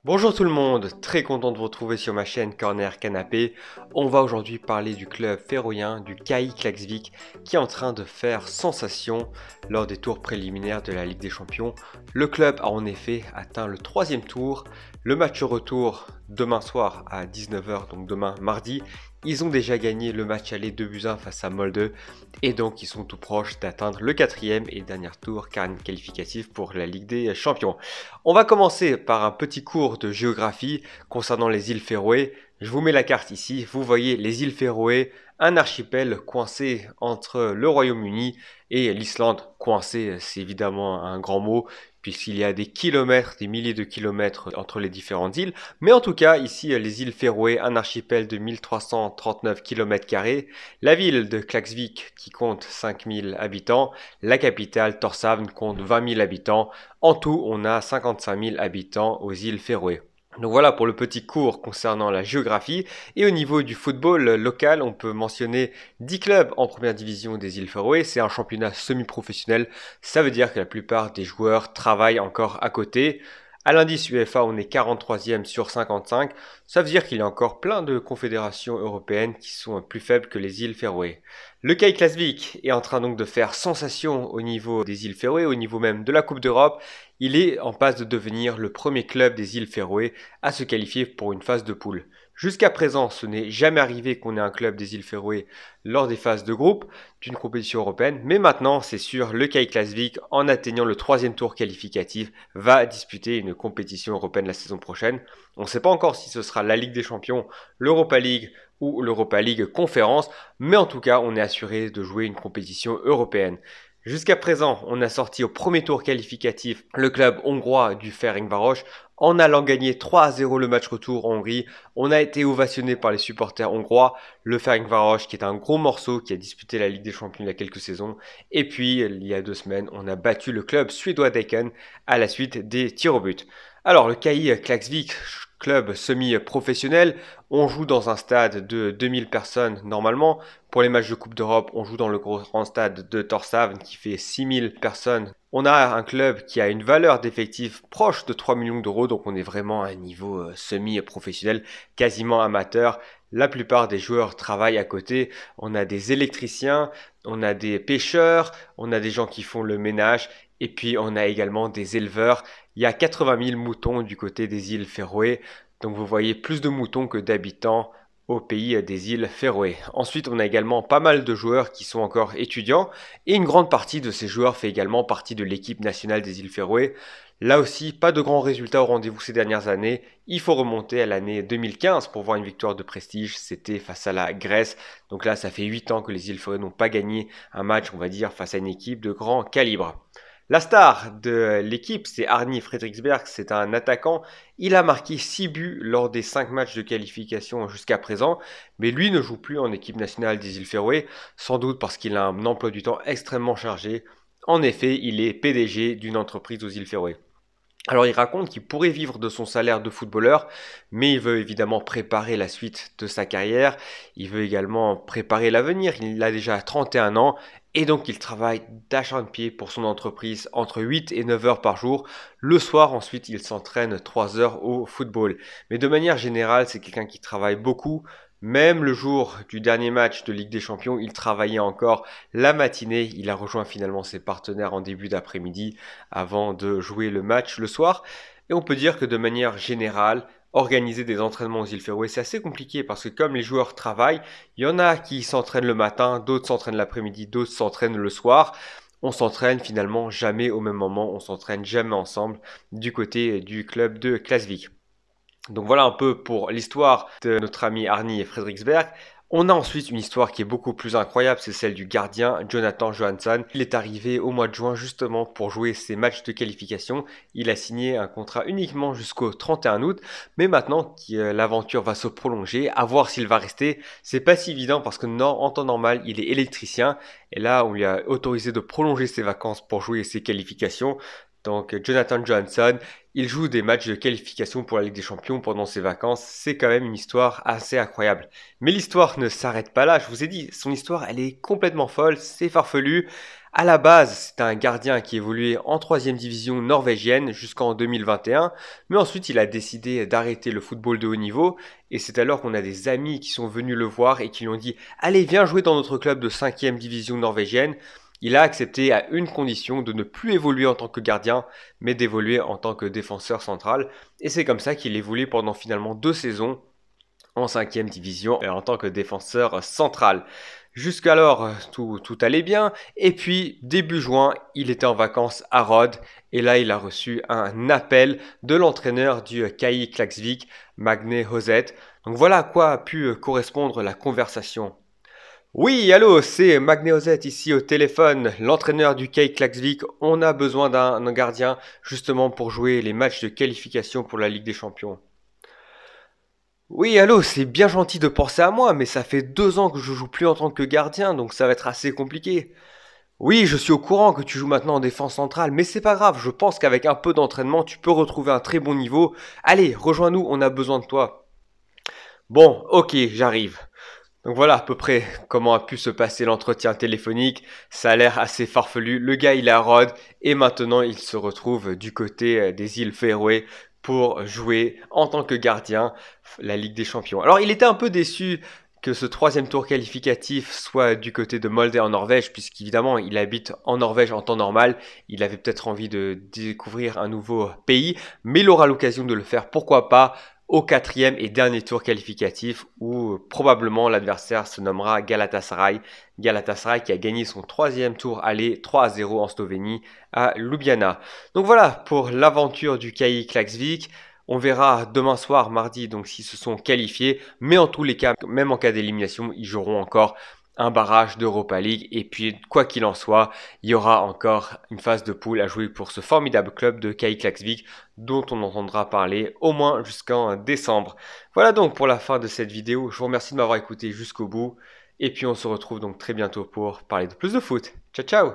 Bonjour tout le monde, très content de vous retrouver sur ma chaîne Corner Canapé. On va aujourd'hui parler du club féroïen du KI Klaksvík qui est en train de faire sensation lors des tours préliminaires de la Ligue des Champions. Le club a en effet atteint le troisième tour. Le match retour demain soir à 19h, donc demain mardi. Ils ont déjà gagné le match aller 2-1 face à Molde et donc ils sont tout proches d'atteindre le quatrième et dernier tour qualificatif pour la Ligue des Champions. On va commencer par un petit cours de géographie concernant les îles Féroé. Je vous mets la carte ici, vous voyez les îles Féroé, un archipel coincé entre le Royaume-Uni et l'Islande. Coincé, c'est évidemment un grand mot, puisqu'il y a des kilomètres, des milliers de kilomètres entre les différentes îles. Mais en tout cas, ici, les îles Féroé, un archipel de 1339 km², la ville de Klaksvík qui compte 5000 habitants, la capitale Tórshavn compte 20 000 habitants. En tout, on a 55 000 habitants aux îles Féroé. Donc voilà pour le petit cours concernant la géographie. Et au niveau du football local, on peut mentionner 10 clubs en première division des îles Féroé. C'est un championnat semi-professionnel. Ça veut dire que la plupart des joueurs travaillent encore à côté. À l'indice UEFA, on est 43e sur 55. Ça veut dire qu'il y a encore plein de confédérations européennes qui sont plus faibles que les îles Féroé. Le KI Klaksvík est en train donc de faire sensation au niveau des îles Féroé, au niveau même de la Coupe d'Europe. Il est en passe de devenir le premier club des îles Féroé à se qualifier pour une phase de poule. Jusqu'à présent, ce n'est jamais arrivé qu'on ait un club des îles Féroé lors des phases de groupe d'une compétition européenne, mais maintenant, c'est sûr, le KI Klaksvík, en atteignant le troisième tour qualificatif, va disputer une compétition européenne la saison prochaine. On ne sait pas encore si ce sera la Ligue des Champions, l'Europa League ou l'Europa League Conférence, mais en tout cas, on est assuré de jouer une compétition européenne. Jusqu'à présent, on a sorti au premier tour qualificatif le club hongrois du Ferencváros en allant gagner 3-0 le match retour en Hongrie. On a été ovationné par les supporters hongrois, le Ferencváros qui est un gros morceau qui a disputé la Ligue des Champions il y a quelques saisons. Et puis, il y a 2 semaines, on a battu le club suédois d'Eken à la suite des tirs au but. Alors, le KI Klaksvík, club semi-professionnel, on joue dans un stade de 2000 personnes normalement. Pour les matchs de Coupe d'Europe, on joue dans le grand stade de Tórshavn qui fait 6000 personnes. On a un club qui a une valeur d'effectif proche de 3 millions d'euros, donc on est vraiment à un niveau semi-professionnel, quasiment amateur. La plupart des joueurs travaillent à côté. On a des électriciens, on a des pêcheurs, on a des gens qui font le ménage et puis on a également des éleveurs. Il y a 80 000 moutons du côté des îles Féroé, donc vous voyez plus de moutons que d'habitants au pays des îles Féroé. Ensuite, on a également pas mal de joueurs qui sont encore étudiants et une grande partie de ces joueurs fait également partie de l'équipe nationale des îles Féroé. Là aussi, pas de grands résultats au rendez-vous ces dernières années. Il faut remonter à l'année 2015 pour voir une victoire de prestige. C'était face à la Grèce. Donc là, ça fait 8 ans que les îles Féroé n'ont pas gagné un match, on va dire, face à une équipe de grand calibre. La star de l'équipe, c'est Arni Fredriksberg, c'est un attaquant. Il a marqué 6 buts lors des 5 matchs de qualification jusqu'à présent, mais lui ne joue plus en équipe nationale des îles Féroé, sans doute parce qu'il a un emploi du temps extrêmement chargé. En effet, il est PDG d'une entreprise aux îles Féroé. Alors il raconte qu'il pourrait vivre de son salaire de footballeur, mais il veut évidemment préparer la suite de sa carrière, il veut également préparer l'avenir, il a déjà 31 ans et donc il travaille d'acharne-pied pour son entreprise entre 8 et 9 heures par jour. Le soir ensuite il s'entraîne 3 heures au football. Mais de manière générale c'est quelqu'un qui travaille beaucoup. Même le jour du dernier match de Ligue des Champions, il travaillait encore la matinée. Il a rejoint finalement ses partenaires en début d'après-midi avant de jouer le match le soir. Et on peut dire que de manière générale, organiser des entraînements aux îles Féroé, c'est assez compliqué parce que comme les joueurs travaillent, il y en a qui s'entraînent le matin, d'autres s'entraînent l'après-midi, d'autres s'entraînent le soir. On s'entraîne finalement jamais au même moment, on s'entraîne jamais ensemble du côté du club de Klaksvík. Donc voilà un peu pour l'histoire de notre ami Arni Fredriksberg. On a ensuite une histoire qui est beaucoup plus incroyable, c'est celle du gardien Jonathan Johansson. Il est arrivé au mois de juin justement pour jouer ses matchs de qualification. Il a signé un contrat uniquement jusqu'au 31 août, mais maintenant que l'aventure va se prolonger, à voir s'il va rester, c'est pas si évident parce que non, en temps normal, il est électricien et là on lui a autorisé de prolonger ses vacances pour jouer ses qualifications. Donc Jonathan Johansson, il joue des matchs de qualification pour la Ligue des Champions pendant ses vacances. C'est quand même une histoire assez incroyable. Mais l'histoire ne s'arrête pas là. Je vous ai dit, son histoire, elle est complètement folle, c'est farfelu. À la base, c'était un gardien qui évoluait en troisième division norvégienne jusqu'en 2021, mais ensuite il a décidé d'arrêter le football de haut niveau, et c'est alors qu'on a des amis qui sont venus le voir et qui lui ont dit «Allez, viens jouer dans notre club de cinquième division norvégienne». Il a accepté à une condition de ne plus évoluer en tant que gardien, mais d'évoluer en tant que défenseur central, et c'est comme ça qu'il évolue pendant finalement 2 saisons en cinquième division en tant que défenseur central. Jusqu'alors, tout allait bien. Et puis, début juin, il était en vacances à Rhodes. Et là, il a reçu un appel de l'entraîneur du KI Klaksvik, Magne Hoseth. Donc voilà à quoi a pu correspondre la conversation. Oui, allô, c'est Magne Hoseth ici au téléphone, l'entraîneur du KI Klaksvik. On a besoin d'un gardien justement pour jouer les matchs de qualification pour la Ligue des Champions. Oui, allô, c'est bien gentil de penser à moi, mais ça fait 2 ans que je joue plus en tant que gardien, donc ça va être assez compliqué. Oui, je suis au courant que tu joues maintenant en défense centrale, mais c'est pas grave, je pense qu'avec un peu d'entraînement, tu peux retrouver un très bon niveau. Allez, rejoins-nous, on a besoin de toi. Bon, ok, j'arrive. Donc voilà à peu près comment a pu se passer l'entretien téléphonique. Ça a l'air assez farfelu. Le gars il est à Rhodes et maintenant il se retrouve du côté des îles Féroé pour jouer en tant que gardien la Ligue des Champions. Alors il était un peu déçu que ce troisième tour qualificatif soit du côté de Molde en Norvège, puisqu'évidemment il habite en Norvège en temps normal. Il avait peut-être envie de découvrir un nouveau pays, mais il aura l'occasion de le faire, pourquoi pas, au quatrième et dernier tour qualificatif où probablement l'adversaire se nommera Galatasaray. Galatasaray qui a gagné son troisième tour aller 3-0 en Slovénie à Ljubljana. Donc voilà pour l'aventure du KI Klaksvik. On verra demain soir, mardi, donc s'ils se sont qualifiés. Mais en tous les cas, même en cas d'élimination, ils joueront encore un barrage d'Europa League. Et puis, quoi qu'il en soit, il y aura encore une phase de poule à jouer pour ce formidable club de KI Klaksvik dont on entendra parler au moins jusqu'en décembre. Voilà donc pour la fin de cette vidéo. Je vous remercie de m'avoir écouté jusqu'au bout. Et puis on se retrouve donc très bientôt pour parler de plus de foot. Ciao ciao!